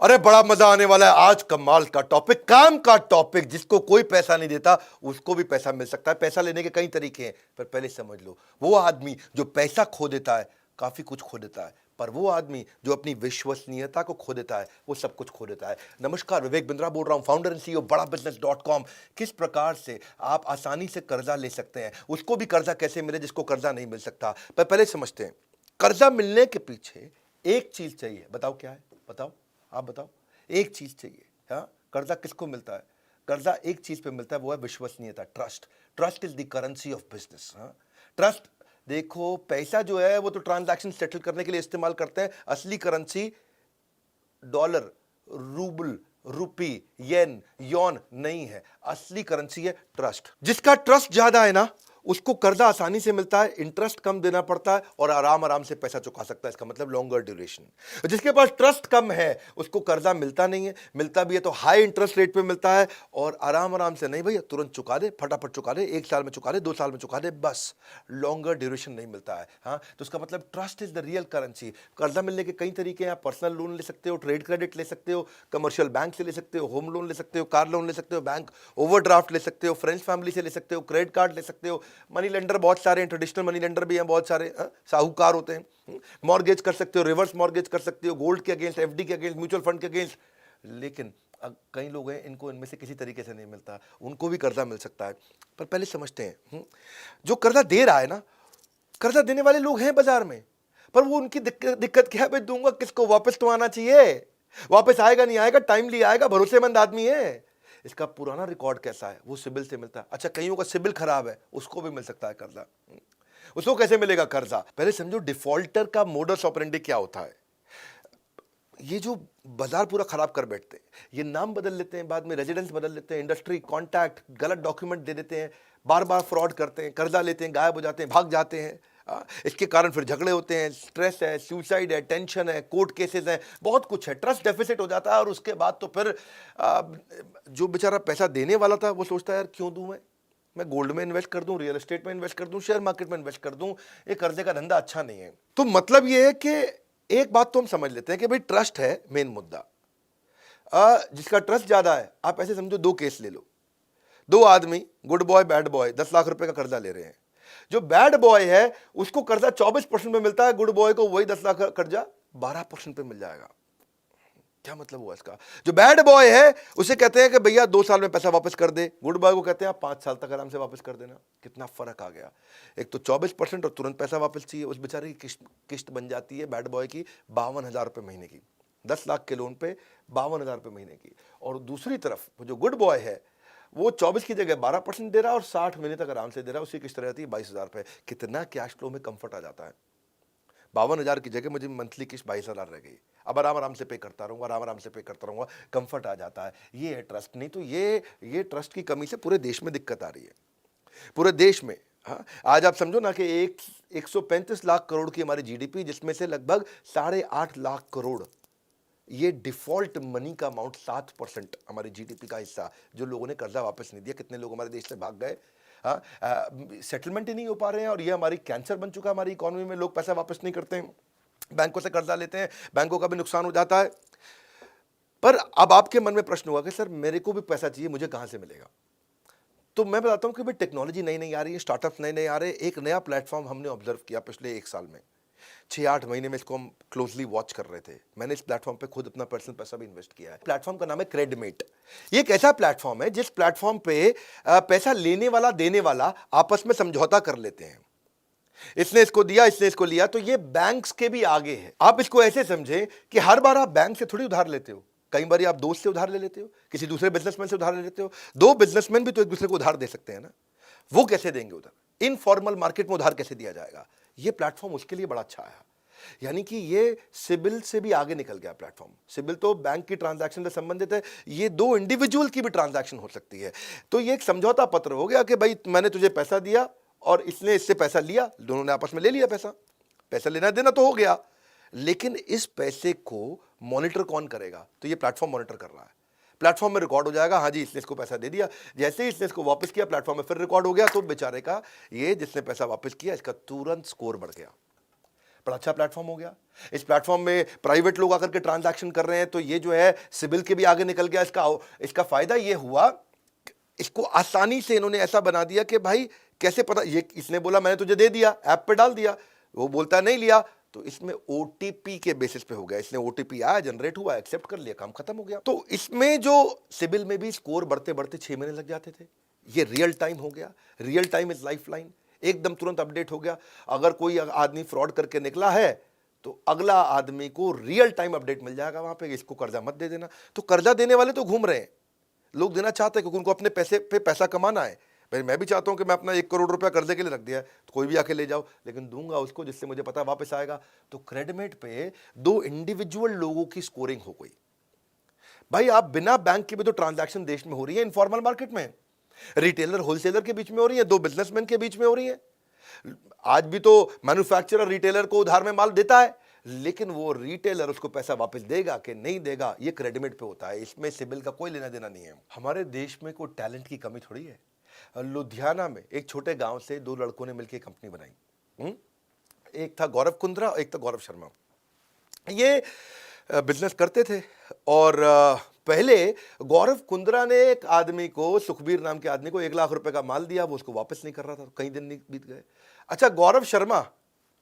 अरे बड़ा मजा आने वाला है आज। कमाल का टॉपिक, काम का टॉपिक। जिसको कोई पैसा नहीं देता उसको भी पैसा मिल सकता है। पैसा लेने के कई तरीके हैं, पर पहले समझ लो, वो आदमी जो पैसा खो देता है काफी कुछ खो देता है, पर वो आदमी जो अपनी विश्वसनीयता को खो देता है वो सब कुछ खो देता है। नमस्कार, विवेक बिंद्रा बोल रहा हूं, फाउंडर एंड सीईओ बड़ा बिजनेस.com। किस प्रकार से आप आसानी से कर्जा ले सकते हैं, उसको भी कर्जा कैसे मिले जिसको कर्जा नहीं मिल सकता। पर पहले समझते हैं, कर्जा मिलने के पीछे एक चीज चाहिए। बताओ क्या है? बताओ, आप बताओ। एक चीज चाहिए। हाँ, कर्जा किसको मिलता है? कर्जा एक चीज पे मिलता है, वो है विश्वसनीयता, trust. Trust is the currency of business. Trust, देखो पैसा जो है वो तो ट्रांजैक्शन सेटल करने के लिए इस्तेमाल करते हैं। असली करेंसी डॉलर, रूबल, रुपी, येन, यौन नहीं है। असली करेंसी है ट्रस्ट। जिसका ट्रस्ट ज्यादा है ना, उसको कर्जा आसानी से मिलता है, इंटरेस्ट कम देना पड़ता है और आराम आराम से पैसा चुका सकता है। इसका मतलब लॉन्गर ड्यूरेशन। जिसके पास ट्रस्ट कम है उसको कर्जा मिलता नहीं है, मिलता भी है तो हाई इंटरेस्ट रेट पे मिलता है और आराम आराम से नहीं, भैया तुरंत चुका दे, फटाफट चुका दे, 1 साल में चुका दे, 2 साल में चुका दे, बस। लॉन्गर ड्यूरेशन नहीं मिलता है। हाँ, तो उसका मतलब trust is the real currency. कर्जा मिलने के कई तरीके हैं। आप पर्सनल लोन ले सकते हो, ट्रेड क्रेडिट ले सकते हो, कमर्शियल बैंक से ले सकते हो, होम लोन ले सकते हो, कार लोन ले सकते हो, बैंक ओवरड्राफ्ट ले सकते हो, फ्रेंड्स फैमिली से ले सकते हो, क्रेडिट कार्ड ले सकते हो। मनी लेंडर बहुत सारे हैं, ट्रेडिशनल मनी लेंडर भी हैं बहुत सारे, साहूकार होते हैं। मॉर्गेज कर सकते हो, रिवर्स मॉर्गेज कर सकते हो, गोल्ड के अगेंस्ट, एफडी के अगेंस्ट, म्यूचुअल फंड के अगेंस्ट। लेकिन कई लोग हैं इनको इनमें से किसी तरीके से नहीं मिलता, उनको भी कर्जा मिल सकता है। पर पहले समझते हैं, जो कर्जा दे रहा है ना, कर्जा देने वाले लोग हैं बाजार में, पर वो उनकी दिक्कत क्या है? भाई दूंगा किसको? वापस तो आना चाहिए। वापस आएगा नहीं आएगा, टाइमली आएगा, भरोसेमंद आदमी है। इसका पुराना रिकॉर्ड कैसा है? वो सिबिल से मिलता है। अच्छा, कईयों का सिबिल खराब है, उसको भी मिल सकता है कर्जा। उसको कैसे मिलेगा कर्जा? पहले समझो डिफॉल्टर का मोडस ऑपरेंडी क्या होता है। ये जो बाजार पूरा खराब कर बैठते हैं, ये नाम बदल लेते हैं, बाद में रेजिडेंस बदल लेते हैं, इंडस्ट्री, कॉन्टैक्ट, गलत डॉक्यूमेंट दे देते हैं, बार बार फ्रॉड करते हैं, कर्जा लेते हैं, गायब हो जाते हैं, भाग जाते हैं। इसके कारण फिर झगड़े होते हैं, स्ट्रेस है, सुसाइड है, टेंशन है, कोर्ट केसेस है, बहुत कुछ है। ट्रस्ट डेफिसिट हो जाता है और उसके बाद तो फिर जो बेचारा पैसा देने वाला था वो सोचता है यार क्यों दूं मैं गोल्ड में इन्वेस्ट कर दूं, रियल एस्टेट में इन्वेस्ट कर दूं, शेयर मार्केट में इन्वेस्ट कर दूं, ये कर्जे का धंधा अच्छा नहीं है। तो मतलब ये है कि एक बात तो हम समझ लेते हैं कि भाई ट्रस्ट है मेन मुद्दा। जिसका ट्रस्ट ज्यादा है, आप ऐसे समझो 2 केस ले लो। 2 आदमी, good boy bad boy, 10 lakh रुपए का कर्जा ले रहे हैं। जो बैड बॉय है उसको कर्जा 24% में मिलता है, गुड बॉय को वही 10 लाख का कर्जा 12% पे मिल जाएगा। क्या मतलब हुआ इसका? जो बैड बॉय है उसे कहते हैं कि भैया 2 साल में पैसा वापस कर दे, गुड बॉय को कहते हैं आप 5 साल तक आराम से वापस कर देना। कितना फर्क आ गया। एक तो 24% और तुरंत पैसा वापस चाहिए। उस बेचारे की किस्त बन जाती है बैड बॉय की 52,000 रुपये महीने की, 10 लाख के लोन पे 52,000 रुपये महीने की। और दूसरी तरफ जो गुड बॉय है वो 24 की जगह 12% दे रहा है और 60 महीने तक आराम से दे रहा है, उसकी किस्त रहती है 22,000 रुपये। कितना कैश फ्लो में कंफर्ट आ जाता है। 52,000 की जगह मुझे मंथली किस्त 22,000 रह गई। अब आराम आराम से पे करता रहूंगा, आराम आराम से पे करता रहूंगा, कंफर्ट आ जाता है। ये है ट्रस्ट। नहीं तो ये ट्रस्ट की कमी से पूरे देश में दिक्कत आ रही है, पूरे देश में। हाँ, आज आप समझो ना कि 135 लाख करोड़ की हमारी जीडीपी, जिसमें से लगभग 8.5 लाख करोड़ ये डिफॉल्ट मनी का अमाउंट, 7% हमारी जीडीपी का हिस्सा, जो लोगों ने कर्जा वापस नहीं दिया। कितने लोग हमारे देश से भाग गए, सेटलमेंट ही नहीं हो पा रहे हैं और ये हमारी कैंसर बन चुका है हमारी इकोनॉमी में। लोग पैसा वापस नहीं करते हैं, बैंकों से कर्जा लेते हैं, बैंकों का भी नुकसान हो जाता है। पर अब आपके मन में प्रश्न होगा कि सर मेरे को भी पैसा चाहिए, मुझे कहां से मिलेगा? तो मैं बताता हूं कि भाई टेक्नोलॉजी नई नई आ रही है, स्टार्टअप्स नए नए आ रहे हैं। एक नया प्लेटफॉर्म हमने ऑब्जर्व किया पिछले 1 साल में, 6-8 महीने में इसको हम क्लोजली वॉच कर रहे थे। मैंने इस प्लेटफॉर्म पे खुद अपना पर्सनल पैसा भी इन्वेस्ट किया है। प्लेटफॉर्म का नाम है क्रेडमेट। ये एक ऐसा प्लेटफॉर्म है जिस प्लेटफॉर्म पे पैसा लेने वाला देने वाला आपस में समझौता कर लेते हैं। इसने इसको दिया, इसने इसको लिया, तो ये बैंक्स के भी आगे है। आप इसको ऐसे समझें कि हर बार आप बैंक से थोड़ी उधार लेते हो, कई बार आप दोस्त से उधार ले लेते हो, किसी दूसरे बिजनेसमैन से उधार ले लेते हो। 2 बिजनेसमैन भी तो एक दूसरे को उधार दे सकते हैं ना, वो कैसे देंगे उधार? इनफॉर्मल मार्केट में उधार कैसे दिया जाएगा? ये प्लेटफॉर्म उसके लिए बड़ा अच्छा है। यानी कि ये सिबिल से भी आगे निकल गया प्लेटफॉर्म। सिबिल तो बैंक की ट्रांजैक्शन से संबंधित है, ये 2 इंडिविजुअल की भी ट्रांजैक्शन हो सकती है। तो ये एक समझौता पत्र हो गया कि भाई मैंने तुझे पैसा दिया और इसने इससे पैसा लिया, दोनों ने आपस में ले लिया पैसा। पैसा लेना देना तो हो गया, लेकिन इस पैसे को मॉनिटर कौन करेगा? तो ये प्लेटफॉर्म मॉनिटर कर रहा है। प्लेटफॉर्म में रिकॉर्ड हो जाएगा, हाँ जी इसने इसको पैसा दे दिया। जैसे ही इसने इसको वापस किया, प्लेटफॉर्म में फिर रिकॉर्ड हो गया, तो बेचारे का, ये जिसने पैसा वापस किया, इसका तुरंत स्कोर बढ़ गया। बड़ा अच्छा प्लेटफॉर्म हो गया। इस प्लेटफॉर्म में प्राइवेट लोग आकर के ट्रांजैक्शन कर रहे हैं, तो ये जो है सिबिल के भी आगे निकल गया। इसका फायदा ये हुआ, इसको आसानी से इन्होंने ऐसा बना दिया कि भाई कैसे पता, ये इसने बोला मैंने तुझे दे दिया, ऐप पे डाल दिया, वो बोलता नहीं लिया, तो इसमें ओटीपी के बेसिस पे हो गया। इसने ओटीपी आया, जनरेट हुआ, एक्सेप्ट कर लिया, काम खत्म हो गया। तो इसमें जो सिबिल में भी स्कोर बढ़ते बढ़ते 6 महीने लग जाते थे, ये रियल टाइम हो गया। Real time is life line, एकदम तुरंत अपडेट हो गया। अगर कोई आदमी फ्रॉड करके निकला है तो अगला आदमी को रियल टाइम अपडेट मिल जाएगा वहां पे, इसको कर्जा मत दे देना। तो कर्जा देने वाले तो घूम रहे हैं, लोग देना चाहते हैं क्योंकि उनको अपने पैसे पे पैसा कमाना है। भाई मैं भी चाहता हूं कि मैं अपना 1 करोड़ रुपया कर्जे के लिए रख दिया है, तो कोई भी आके ले जाओ, लेकिन दूंगा उसको जिससे मुझे पता वापस आएगा। तो क्रेडिमेट पे 2 इंडिविजुअल लोगों की स्कोरिंग हो गई। भाई आप बिना बैंक के भी तो ट्रांजैक्शन देश में हो रही है, इनफॉर्मल मार्केट में, रिटेलर होलसेलर के बीच में हो रही है, 2 बिजनेसमैन के बीच में हो रही है। आज भी तो मैन्युफैक्चरर रिटेलर को उधार में माल देता है, लेकिन वो रिटेलर उसको पैसा वापस देगा कि नहीं देगा, ये क्रेडिट पे होता है। इसमें सिबिल का कोई लेना देना नहीं है। हमारे देश में कोई टैलेंट की कमी थोड़ी है। लुधियाना में एक छोटे गांव से 2 लड़कों ने मिलकर कंपनी बनाई। एक था गौरव कुंद्रा, एक था गौरव शर्मा। ये बिजनेस करते थे, और पहले गौरव कुंद्रा ने एक आदमी को, सुखबीर नाम के आदमी को 1 लाख रुपए का माल दिया, वो उसको वापस नहीं कर रहा था, तो कई दिन नहीं बीत गए। अच्छा, गौरव शर्मा,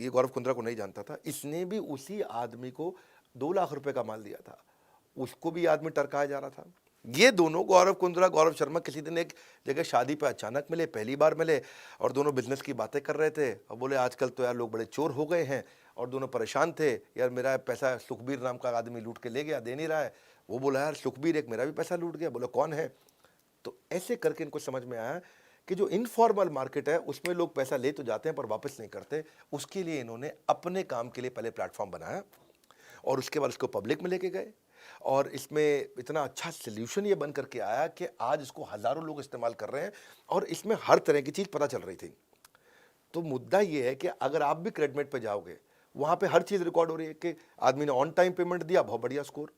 ये गौरव कुंद्रा को नहीं जानता था, इसने भी उसी आदमी को 2 लाख रुपए का माल दिया था, उसको भी आदमी टरकाया जा रहा था। ये दोनों गौरव कुंद्रा, गौरव शर्मा किसी दिन एक जगह शादी पे अचानक मिले, पहली बार मिले, और दोनों बिजनेस की बातें कर रहे थे। और बोले आजकल तो यार लोग बड़े चोर हो गए हैं, और दोनों परेशान थे, यार मेरा पैसा सुखबीर नाम का आदमी लूट के ले गया, दे नहीं रहा है। वो बोला यार सुखबीर एक मेरा भी पैसा लूट गया। बोला कौन है? तो ऐसे करके इनको समझ में आया कि जो इनफॉर्मल मार्केट है उसमें लोग पैसा ले तो जाते हैं पर वापस नहीं करते। उसके लिए इन्होंने अपने काम के लिए पहले प्लेटफॉर्म बनाया, और उसके बाद उसको पब्लिक में लेके गए, और इसमें इतना अच्छा सोल्यूशन ये बन करके आया कि आज इसको हज़ारों लोग इस्तेमाल कर रहे हैं, और इसमें हर तरह की चीज़ पता चल रही थी। तो मुद्दा ये है कि अगर आप भी क्रेडिट पे जाओगे, वहाँ पे हर चीज़ रिकॉर्ड हो रही है कि आदमी ने ऑन टाइम पेमेंट दिया, बहुत बढ़िया स्कोर,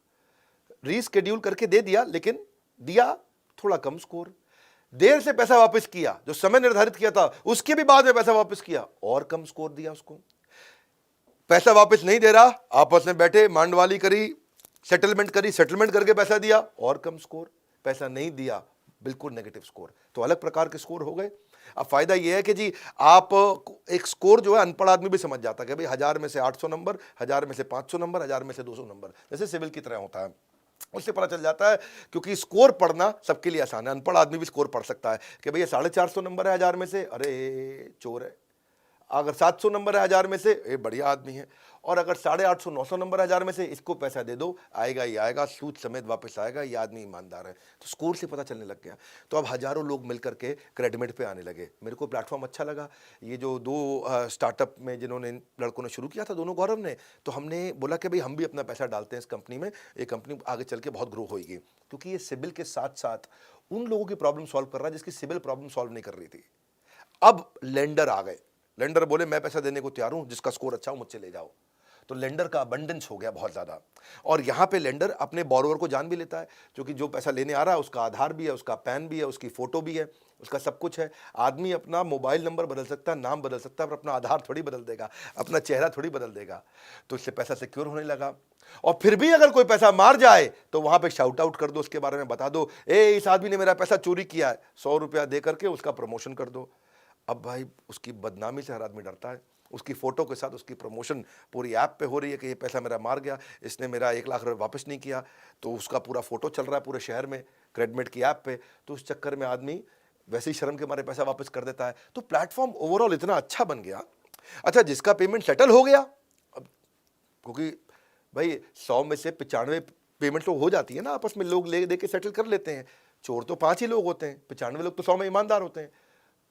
रीस्केड्यूल करके दे दिया, लेकिन दिया थोड़ा कम स्कोर, देर से पैसा वापस किया, जो समय निर्धारित किया था उसके भी बाद में पैसा वापस किया, और कम स्कोर दिया उसको। पैसा वापस नहीं दे रहा, आपस में बैठे मांडवाली करी, सेटलमेंट करी, सेटलमेंट करके पैसा दिया, और कम स्कोर। पैसा नहीं दिया, बिल्कुल नेगेटिव स्कोर। तो अलग प्रकार के स्कोर हो गए। अब फायदा यह है कि जी आप एक स्कोर जो है अनपढ़ आदमी भी समझ जाता है कि भाई 1000 में से 800 नंबर, 1000 में से 500 नंबर, 1000 में से 200 नंबर, जैसे सिविल की तरह होता है, उससे पता चल जाता है। क्योंकि स्कोर पढ़ना सबके लिए आसान है, अनपढ़ आदमी भी स्कोर पढ़ सकता है कि भैया 450 नंबर है 1000 में से, अरे चोर है। अगर 700 नंबर है 1000 में से, ये बढ़िया आदमी है। और अगर 850 900 नंबर है 1000 में से, इसको पैसा दे दो, आएगा ही आएगा, सूद समेत वापस आएगा, ये आदमी ईमानदार है। तो स्कोर से पता चलने लग गया। तो अब हजारों लोग मिलकर के क्रेडिट पे आने लगे। मेरे को प्लेटफॉर्म अच्छा लगा। ये जो 2 स्टार्टअप में जिन्होंने लड़कों ने शुरू किया था, दोनों गौरव ने, तो हमने बोला कि भाई हम भी अपना पैसा डालते हैं इस कंपनी में, ये कंपनी आगे चल के बहुत ग्रो होगी। क्योंकि ये सिबिल के साथ साथ उन लोगों की प्रॉब्लम सॉल्व कर रहा है जिसकी सिबिल प्रॉब्लम सॉल्व नहीं कर रही थी। अब लेंडर आ गए, लेंडर बोले मैं पैसा देने को तैयार हूं, जिसका स्कोर अच्छा हो मुझसे ले जाओ। तो लेंडर का अबंडेंस हो गया बहुत ज़्यादा। और यहाँ पे लेंडर अपने बोरोवर को जान भी लेता है, क्योंकि जो पैसा लेने आ रहा है उसका आधार भी है, उसका पैन भी है, उसकी फ़ोटो भी है, उसका सब कुछ है। आदमी अपना मोबाइल नंबर बदल सकता है, नाम बदल सकता है, पर अपना आधार थोड़ी बदल देगा, अपना चेहरा थोड़ी बदल देगा। तो इससे पैसा सिक्योर होने लगा। और फिर भी अगर कोई पैसा मार जाए तो वहाँ पे शाउट आउट कर दो, उसके बारे में बता दो, इस आदमी ने मेरा पैसा चोरी किया है, 100 रुपया दे करके उसका प्रमोशन कर दो। अब भाई उसकी बदनामी से हर आदमी डरता है। उसकी फ़ोटो के साथ उसकी प्रमोशन पूरी ऐप पे हो रही है कि ये पैसा मेरा मार गया, इसने मेरा 1 लाख रुपये वापस नहीं किया, तो उसका पूरा फ़ोटो चल रहा है पूरे शहर में क्रेडिट की ऐप पे। तो उस चक्कर में आदमी वैसे ही शर्म के मारे पैसा वापस कर देता है। तो प्लेटफॉर्म ओवरऑल इतना अच्छा बन गया। अच्छा, जिसका पेमेंट सेटल हो गया, अब क्योंकि भाई 100 में से 95 पेमेंट तो हो जाती है ना, आपस में लोग ले दे के सेटल कर लेते हैं। चोर तो 5 ही लोग होते हैं, 95 लोग तो 100 में ईमानदार होते हैं।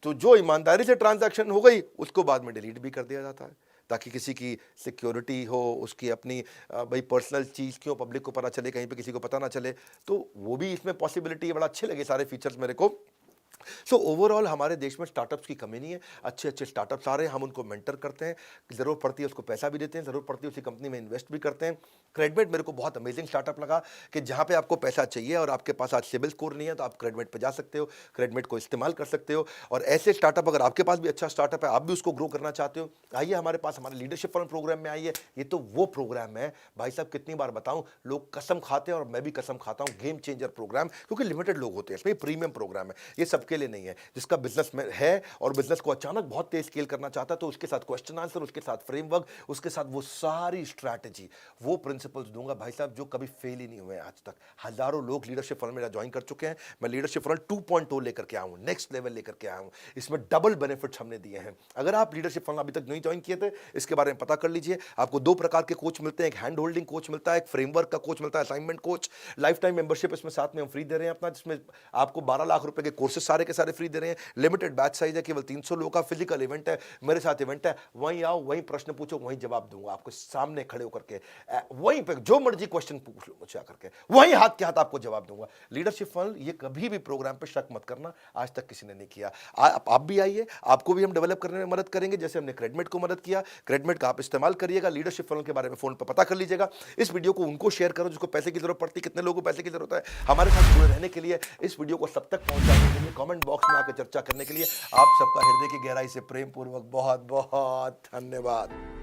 तो जो ईमानदारी से ट्रांजैक्शन हो गई उसको बाद में डिलीट भी कर दिया जाता है, ताकि किसी की सिक्योरिटी हो, उसकी अपनी भाई पर्सनल चीज़ क्यों पब्लिक को पता चले, कहीं पे किसी को पता ना चले। तो वो भी इसमें पॉसिबिलिटी है। बड़ा अच्छे लगे सारे फीचर्स मेरे को। सो ओवरऑल हमारे देश में स्टार्टअप्स की कमी नहीं है। अच्छे अच्छे स्टार्टअप्स आ रहे हैं, हम उनको मेंटर करते हैं, ज़रूरत पड़ती है उसको पैसा भी देते हैं, ज़रूरत पड़ती है उसी कंपनी में इन्वेस्ट भी करते हैं। क्रेडमेट मेरे को बहुत अमेजिंग स्टार्टअप लगा कि जहाँ पे आपको पैसा चाहिए और आपके पास आज सिबिल स्कोर नहीं है तो आप क्रेडमेट पे जा सकते हो, क्रेडमेट को इस्तेमाल कर सकते हो। और ऐसे स्टार्टअप, अगर आपके पास भी अच्छा स्टार्टअप है, आप भी उसको ग्रो करना चाहते हो, आइए हमारे पास, हमारे लीडरशिप फंड प्रोग्राम में आइए। ये तो वो प्रोग्राम है भाई साहब, कितनी बार बताऊं, लोग कसम खाते हैं और मैं भी कसम खाता हूं, गेम चेंजर प्रोग्राम, क्योंकि लिमिटेड लोग होते हैं इसमें, प्रीमियम प्रोग्राम है, ये सबके लिए नहीं है। जिसका बिजनेस में है और बिजनेस को अचानक बहुत तेज स्केल करना चाहता है, तो उसके साथ क्वेश्चन आंसर, उसके साथ फ्रेमवर्क, उसके साथ वो सारी स्ट्रैटेजी, वो प्रिंसिपल्स दूंगा भाई साहब जो कभी फेल ही नहीं हुए आज तक। हजारों लोग लीडरशिप फंड मेरा ज्वाइन कर चुके हैं। मैं लीडरशिप फंड 2.0 लेकर के आया हूं, नेक्स्ट लेवल लेकर के आया हूं। इसमें डबल बेनिफिट्स हमने दिए हैं। अगर आप लीडरशिप फंड अभी तक नहीं ज्वाइन किए थे, इसके बारे में पता कर लीजिए। आपको दो प्रकार के कोच मिलते हैं, एक हैंड होल्डिंग कोच मिलता है, एक फ्रेमवर्क का कोच मिलता है, assignment coach. Life time membership इसमें साथ में हम फ्री दे रहे हैं अपना, जिसमें आपको 12 लाख रुपए के कोर्सेज सारे के सारे फ्री दे रहे हैं। लिमिटेड बैच साइज है, केवल 300 लोगों का फिजिकल इवेंट है, मेरे साथ इवेंट है। वहीं आओ, वहीं प्रश्न पूछो, वहीं जवाब दूंगा आपको सामने खड़े होकर के। वहीं पे जो मर्जी क्वेश्चन पूछ लो मुझसे आकर के, वहीं हाथ के हाथ आपको जवाब दूंगा। लीडरशिप फंड, ये कभी भी प्रोग्राम पे शक मत करना, आज तक किसी ने नहीं किया। आप भी आइए, आपको भी हम डेवलप करने में मदद करेंगे, जैसे हमने क्रेडमेट को मदद किया। क्रेडमेट का आप इस्तेमाल करिएगा, लीडरशिप फंड के बारे में फोन पर पता कर लीजिएगा। इस वीडियो को उनको शेयर करो जिसको पैसे की जरूरत पड़ती है। कितने लोगों को पैसे की जरूरत है, हमारे साथ जुड़े रहने के लिए, इस वीडियो को सब तक पहुंचाने के लिए, कमेंट बॉक्स में आकर चर्चा करने के लिए आप सबका हृदय की गहराई से प्रेम पूर्वक बहुत बहुत धन्यवाद।